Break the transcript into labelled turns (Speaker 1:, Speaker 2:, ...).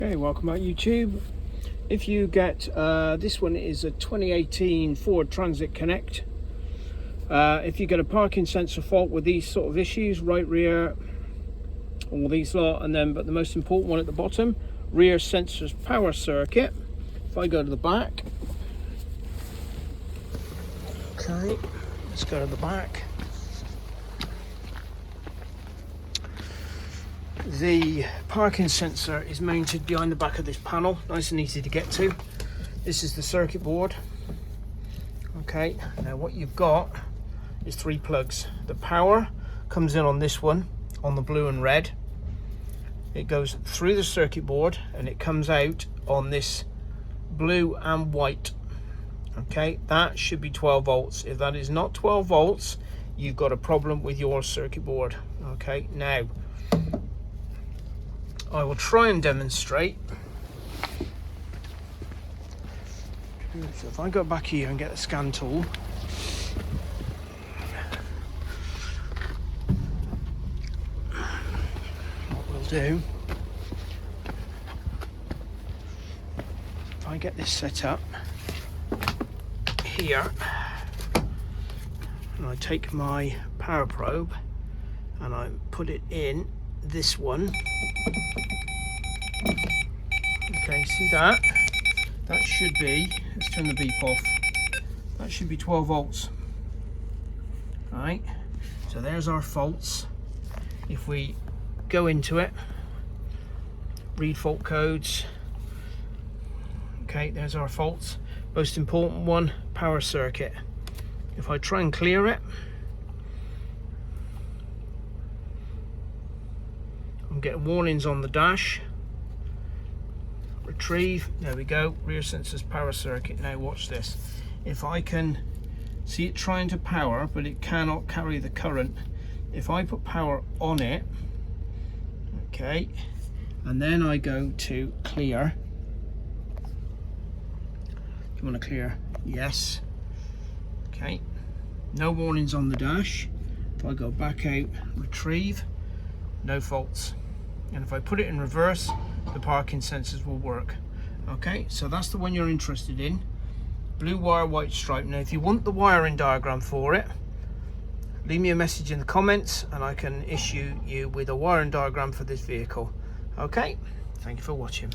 Speaker 1: Okay, welcome back YouTube. If you get this one is a 2018 Ford Transit Connect. If you get a parking sensor fault with these sort of issues, right rear, all these lot, and then but the most important one at the bottom, rear sensors power circuit. If I go to the back, okay, let's go to the back. The parking sensor is mounted behind the back of this panel, nice and easy to get to. This is the circuit board. Okay, now what you've got is 3 plugs. The power comes in on this one, on the blue and red. It goes through the circuit board and it comes out on this blue and white. Okay, that should be 12 volts. If that is not 12 volts, you've got a problem with your circuit board. Okay, now I will try and demonstrate. So if I go back here and get the scan tool, what we'll do, if I get this set up here, and I take my power probe and I put it in this one. Okay, see that? That should be, let's turn the beep off. That should be 12 volts. Right, so there's our faults. If we go into it, read fault codes. Okay, there's our faults. Most important one, power circuit. If I try and clear it, I'm getting warnings on the dash. Retrieve, there we go, rear sensors power circuit. Now watch this. If I can see it trying to power, but it cannot carry the current. If I put power on it, okay, and then I go to clear. You want to clear? Yes. Okay, no warnings on the dash. If I go back out, retrieve, no faults. And if I put it in reverse, the parking sensors will work. Okay, so that's the one you're interested in. Blue wire, white stripe. Now if you want the wiring diagram for it, leave me a message in the comments and I can issue you with a wiring diagram for this vehicle. Okay, thank you for watching.